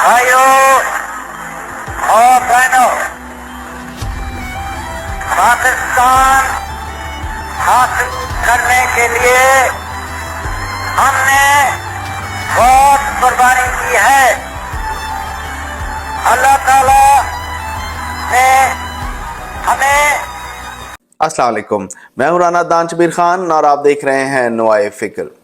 بھائیوں اور بہنوں، پاکستان حاصل کرنے کے لیے ہم نے بہت قربانی کی ہے۔ اللہ تعالیٰ نے ہمیں السلام علیکم، میں ہوں رانا دان شبیر خان اور آپ دیکھ رہے ہیں نوائے فکر۔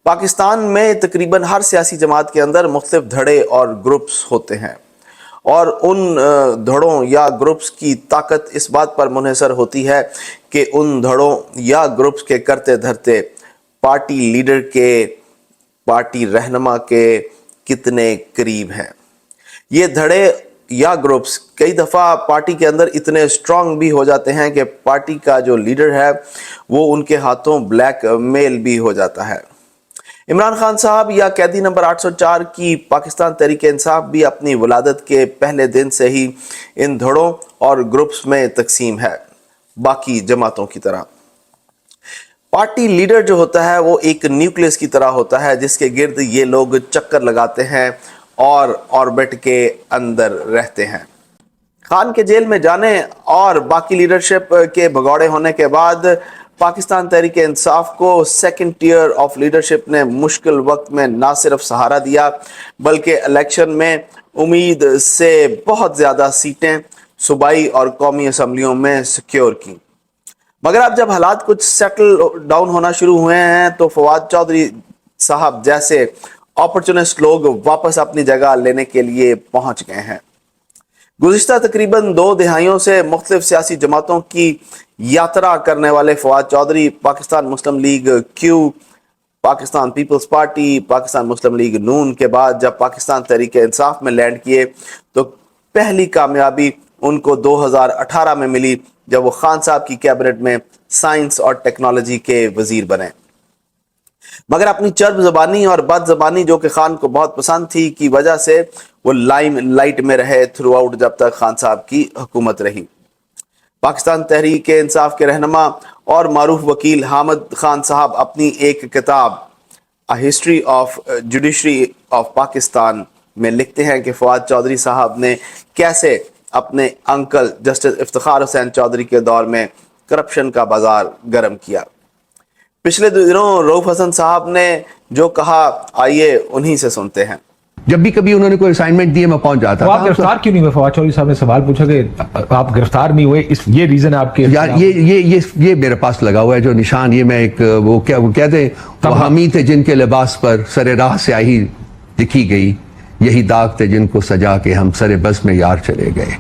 پاکستان میں تقریباً ہر سیاسی جماعت کے اندر مختلف دھڑے اور گروپس ہوتے ہیں، اور ان دھڑوں یا گروپس کی طاقت اس بات پر منحصر ہوتی ہے کہ ان دھڑوں یا گروپس کے کرتے دھرتے پارٹی لیڈر کے، پارٹی رہنما کے کتنے قریب ہیں۔ یہ دھڑے یا گروپس کئی دفعہ پارٹی کے اندر اتنے سٹرونگ بھی ہو جاتے ہیں کہ پارٹی کا جو لیڈر ہے وہ ان کے ہاتھوں بلیک میل بھی ہو جاتا ہے۔ عمران خان صاحب یا قیدی نمبر 804 کی پاکستان تحریک انصاف بھی اپنی ولادت کے پہلے دن سے ہی ان دھڑوں اور گروپس میں تقسیم ہے، باقی جماعتوں کی طرح۔ پارٹی لیڈر جو ہوتا ہے وہ ایک نیوکلیس کی طرح ہوتا ہے جس کے گرد یہ لوگ چکر لگاتے ہیں اور آربٹ کے اندر رہتے ہیں۔ خان کے جیل میں جانے اور باقی لیڈرشپ کے بھگوڑے ہونے کے بعد پاکستان تحریک انصاف کو سیکنڈ ٹیئر آف لیڈرشپ نے مشکل وقت میں نہ صرف سہارا دیا بلکہ الیکشن میں امید سے بہت زیادہ سیٹیں صوبائی اور قومی اسمبلیوں میں سیکیور کی۔ مگر اب جب حالات کچھ سیٹل ڈاؤن ہونا شروع ہوئے ہیں تو فواد چودھری صاحب جیسے اپرچونسٹ لوگ واپس اپنی جگہ لینے کے لیے پہنچ گئے ہیں۔ گزشتہ تقریباً 2 دہائیوں سے مختلف سیاسی جماعتوں کی یاترا کرنے والے فواد چودھری پاکستان مسلم لیگ کیو، پاکستان پیپلز پارٹی، پاکستان مسلم لیگ نون کے بعد جب پاکستان تحریک انصاف میں لینڈ کیے تو پہلی کامیابی ان کو 2018 میں ملی جب وہ خان صاحب کی کیبنٹ میں سائنس اور ٹیکنالوجی کے وزیر بنے۔ مگر اپنی چرب زبانی اور بد زبانی جو کہ خان کو بہت پسند تھی کی وجہ سے وہ لائم لائٹ میں رہے تھرو آؤٹ جب تک خان صاحب کی حکومت رہی۔ پاکستان تحریک انصاف کے رہنما اور معروف وکیل حامد خان صاحب اپنی ایک کتاب A History of Judiciary of Pakistan میں لکھتے ہیں کہ فواد چودھری صاحب نے کیسے اپنے انکل جسٹس افتخار حسین چودھری کے دور میں کرپشن کا بازار گرم کیا۔ پچھلے دنوں رؤف حسن صاحب نے جو کہا آئیے انہی سے سنتے ہیں۔ جب بھی کبھی انہوں نے کوئی اسائنمنٹ دیے میں پہنچ جاتا تو تھا۔ آپ گرفتار کیوں نہیں ہوئے؟ فواد چودھری صاحب نے سوال پوچھا کہ آپ گرفتار نہیں ہوئے، اس یہ ریزن ہے آپ کے؟ یار یہ میرے پاس لگا ہوا ہے جو نشان، یہ میں ایک وہ کہتے ہیں وہ حامی تھے جن کے لباس پر سر راہ سیاہی لکھی گئی، یہی داغ تھے جن کو سجا کے ہم سر بس میں یار چلے گئے۔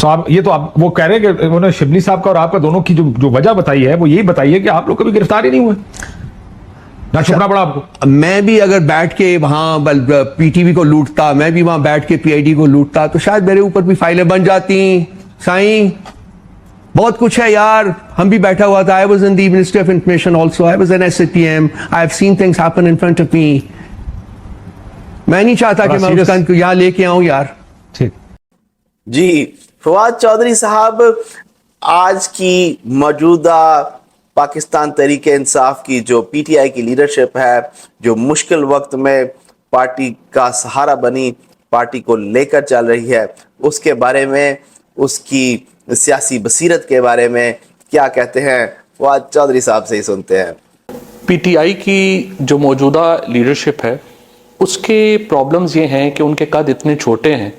صاحب یہ تو آپ وہ کہہ رہے ہیں کہ انہوں نے شبلی صاحب کا اور آپ کا دونوں کی جو وجہ بتائی ہے وہ یہی بتائی ہے کہ آپ لوگ کبھی گرفتار ہی نہیں ہوئے، نہ چھپنا پڑا آپ کو۔ میں بھی اگر بیٹھ کے وہاں پی ٹی وی کو لوٹتا، میں بھی وہاں بیٹھ کے پی آئی ڈی کو لوٹتا تو شاید میرے اوپر بھی فائلیں بن جاتی۔ سائیں بہت کچھ ہے یار، ہم بھی بیٹھا ہوا تھا۔ I was in the Ministry of Information also, I was an SAPM, I have seen things happen in front of me۔ میں نہیں چاہتا کہ میں اس کو یہاں لے کے آؤں یار۔ ٹھیک جی، فواد چودھری صاحب آج کی موجودہ پاکستان تحریک انصاف کی جو پی ٹی آئی کی لیڈرشپ ہے، جو مشکل وقت میں پارٹی کا سہارا بنی، پارٹی کو لے کر چل رہی ہے، اس کے بارے میں، اس کی سیاسی بصیرت کے بارے میں کیا کہتے ہیں، فواد چودھری صاحب سے ہی سنتے ہیں۔ پی ٹی آئی کی جو موجودہ لیڈرشپ ہے اس کے پرابلمز یہ ہیں کہ ان کے قد اتنے چھوٹے ہیں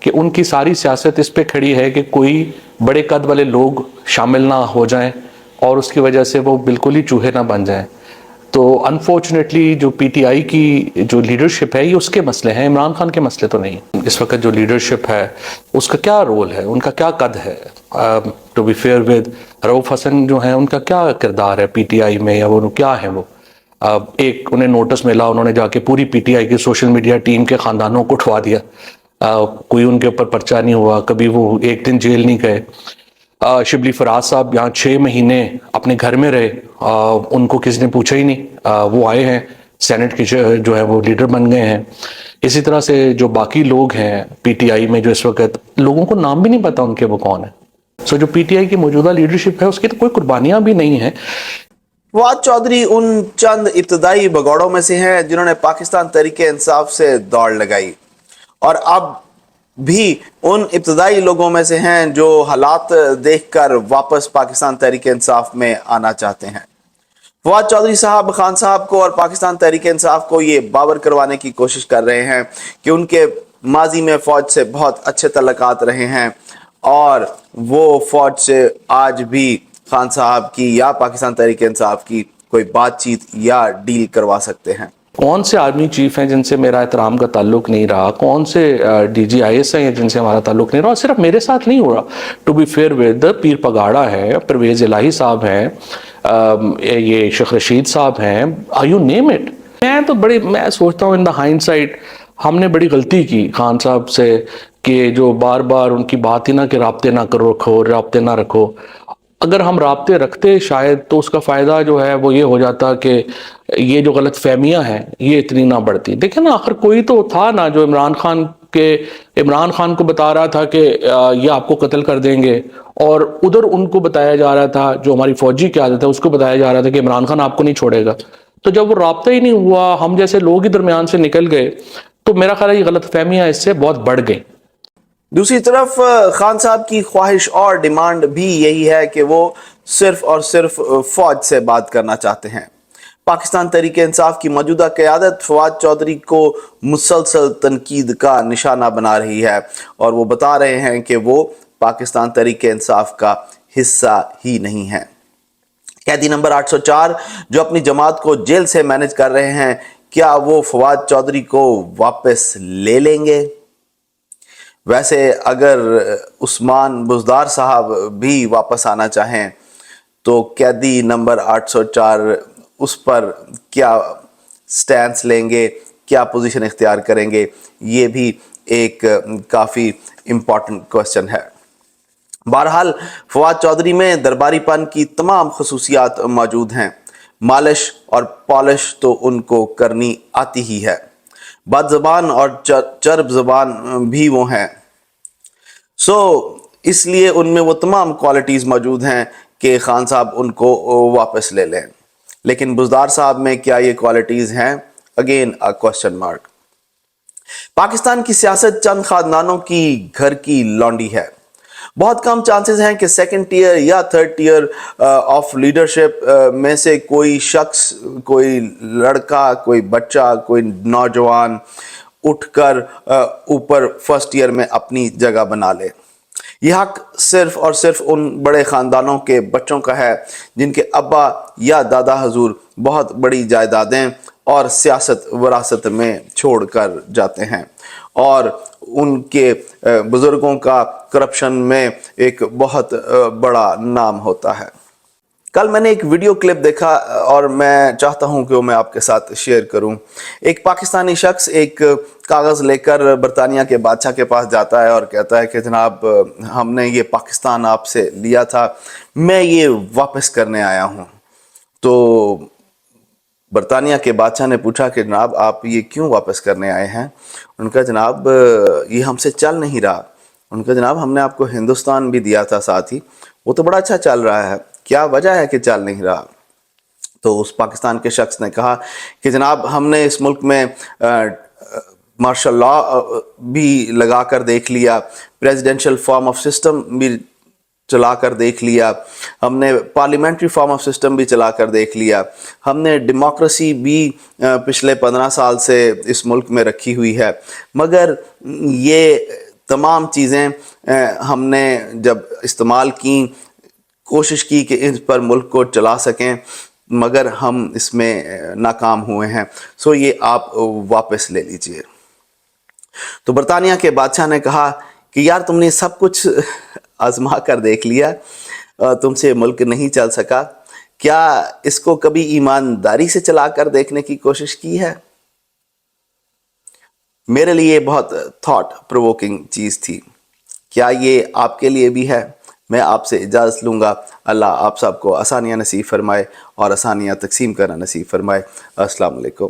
کہ ان کی ساری سیاست اس پہ کھڑی ہے کہ کوئی بڑے قد والے لوگ شامل نہ ہو جائیں اور اس کی وجہ سے وہ بالکل ہی چوہے نہ بن جائیں۔ تو انفارچونیٹلی جو پی ٹی آئی کی جو لیڈرشپ ہے یہ اس کے مسئلے ہیں، عمران خان کے مسئلے تو نہیں۔ اس وقت جو لیڈرشپ ہے اس کا کیا رول ہے، ان کا کیا قد ہے؟ ٹو بی فیئر ود رؤف حسن جو ہیں ان کا کیا کردار ہے پی ٹی آئی میں، یا وہ کیا ہیں؟ وہ ایک انہیں نوٹس ملا، انہوں نے جا کے پوری پی ٹی آئی کی سوشل میڈیا ٹیم کے خاندانوں کو اٹھوا دیا، کوئی ان کے اوپر پرچہ نہیں ہوا، کبھی وہ ایک دن جیل نہیں گئے۔ شبلی فراز صاحب یہاں 6 مہینے اپنے گھر میں رہے، ان کو کسی نے پوچھا ہی نہیں، وہ آئے ہیں سینٹ کے جو ہے وہ لیڈر بن گئے ہیں۔ اسی طرح سے جو باقی لوگ ہیں پی ٹی آئی میں جو اس وقت لوگوں کو نام بھی نہیں پتا ان کے وہ کون ہیں۔ سو جو پی ٹی آئی کی موجودہ لیڈرشپ ہے اس کی تو کوئی قربانیاں بھی نہیں ہیں۔ فواد چودھری ان چند ابتدائی بگوڑوں میں سے ہیں جنہوں نے پاکستان تحریک انصاف سے دوڑ لگائی۔ اور اب بھی ان ابتدائی لوگوں میں سے ہیں جو حالات دیکھ کر واپس پاکستان تحریک انصاف میں آنا چاہتے ہیں۔ فواد چودھری صاحب خان صاحب کو اور پاکستان تحریک انصاف کو یہ باور کروانے کی کوشش کر رہے ہیں کہ ان کے ماضی میں فوج سے بہت اچھے تعلقات رہے ہیں اور وہ فوج سے آج بھی خان صاحب کی یا پاکستان تحریک انصاف کی کوئی بات چیت یا ڈیل کروا سکتے ہیں۔ کون سے آرمی چیف ہیں جن سے میرا احترام کا تعلق نہیں رہا، کون سے ڈی جی آئی ایس ہیں جن سے ہمارا تعلق نہیں رہا، اور صرف میرے ساتھ نہیں ہو رہا، ٹو بی فیئر ود پیر پگاڑا ہے، پرویز الہی صاحب ہیں، یہ شیخ رشید صاحب ہیں، یو نیم اٹ۔ میں سوچتا ہوں ان دا ہائنڈ سائٹ ہم نے بڑی غلطی کی خان صاحب سے کہ جو بار بار ان کی بات ہی نہ کہ رابطے نہ رابطے نہ رکھو۔ اگر ہم رابطے رکھتے شاید تو اس کا فائدہ جو ہے وہ یہ ہو جاتا کہ یہ جو غلط فہمیاں ہیں یہ اتنی نہ بڑھتی۔ دیکھیں نا، آخر کوئی تو تھا نا جو عمران خان کو بتا رہا تھا کہ یہ آپ کو قتل کر دیں گے، اور ادھر ان کو بتایا جا رہا تھا، جو ہماری فوجی قیادت ہے اس کو بتایا جا رہا تھا کہ عمران خان آپ کو نہیں چھوڑے گا۔ تو جب وہ رابطہ ہی نہیں ہوا، ہم جیسے لوگ ہی درمیان سے نکل گئے، تو میرا خیال ہے یہ غلط فہمیاں اس سے بہت بڑھ گئیں۔ دوسری طرف خان صاحب کی خواہش اور ڈیمانڈ بھی یہی ہے کہ وہ صرف اور صرف فوج سے بات کرنا چاہتے ہیں۔ پاکستان تحریک انصاف کی موجودہ قیادت فواد چودھری کو مسلسل تنقید کا نشانہ بنا رہی ہے اور وہ بتا رہے ہیں کہ وہ پاکستان تحریک انصاف کا حصہ ہی نہیں ہے۔ قیدی نمبر 804 جو اپنی جماعت کو جیل سے مینج کر رہے ہیں، کیا وہ فواد چودھری کو واپس لے لیں گے؟ ویسے اگر عثمان بزدار صاحب بھی واپس آنا چاہیں تو قیدی نمبر 804 اس پر کیا سٹینس لیں گے، کیا پوزیشن اختیار کریں گے؟ یہ بھی ایک کافی امپورٹنٹ کوسچن ہے۔ بہرحال فواد چودھری میں درباری پن کی تمام خصوصیات موجود ہیں، مالش اور پالش تو ان کو کرنی آتی ہی ہے، بد زبان اور چرب زبان بھی وہ ہیں، اس لیے ان میں وہ تمام کوالٹیز موجود ہیں کہ خان صاحب ان کو واپس لے لیں۔ لیکن بزدار صاحب میں کیا یہ کوالٹیز ہیں؟ Again a question mark۔ Pakistan کی سیاست چند خاندانوں کی گھر کی لونڈی ہے۔ بہت کم چانسز ہیں کہ سیکنڈ ٹیئر یا تھرڈ ٹیئر آف لیڈرشپ میں سے کوئی شخص، کوئی لڑکا، کوئی بچہ، کوئی نوجوان اٹھ کر اوپر فرسٹ ایئر میں اپنی جگہ بنا لے۔ یہ حق صرف اور صرف ان بڑے خاندانوں کے بچوں کا ہے جن کے ابا یا دادا حضور بہت بڑی جائیدادیں اور سیاست وراثت میں چھوڑ کر جاتے ہیں، اور ان کے بزرگوں کا کرپشن میں ایک بہت بڑا نام ہوتا ہے۔ کل میں نے ایک ویڈیو کلپ دیکھا اور میں چاہتا ہوں کہ وہ میں آپ کے ساتھ شیئر کروں۔ ایک پاکستانی شخص ایک کاغذ لے کر برطانیہ کے بادشاہ کے پاس جاتا ہے اور کہتا ہے کہ جناب ہم نے یہ پاکستان آپ سے لیا تھا، میں یہ واپس کرنے آیا ہوں۔ تو برطانیہ کے بادشاہ نے پوچھا کہ جناب آپ یہ کیوں واپس کرنے آئے ہیں؟ ان کا جناب یہ ہم سے چل نہیں رہا۔ ان کا جناب ہم نے آپ کو ہندوستان بھی دیا تھا ساتھ ہی، وہ تو بڑا اچھا چل رہا ہے، کیا وجہ ہے کہ چل نہیں رہا؟ تو اس پاکستان کے شخص نے کہا کہ جناب ہم نے اس ملک میں مارشل لا بھی لگا کر دیکھ لیا، پریزیڈنشل فارم آف سسٹم بھی چلا کر دیکھ لیا، ہم نے پارلیمنٹری فارم آف سسٹم بھی چلا کر دیکھ لیا، ہم نے ڈیموکریسی بھی پچھلے 15 سال سے اس ملک میں رکھی ہوئی ہے، مگر یہ تمام چیزیں ہم نے جب استعمال کی، کوشش کی کہ اس پر ملک کو چلا سکیں، مگر ہم اس میں ناکام ہوئے ہیں، سو یہ آپ واپس لے لیجئے۔ تو برطانیہ کے بادشاہ نے کہا کہ یار تم نے سب کچھ آزما کر دیکھ لیا، تم سے ملک نہیں چل سکا، کیا اس کو کبھی ایمانداری سے چلا کر دیکھنے کی کوشش کی ہے؟ میرے لیے بہت تھاٹ پرووکنگ چیز تھی، کیا یہ آپ کے لیے بھی ہے؟ میں آپ سے اجازت لوں گا۔ اللہ آپ سب کو آسانیاں نصیب فرمائے اور آسانیاں تقسیم کرنا نصیب فرمائے۔ السلام علیکم۔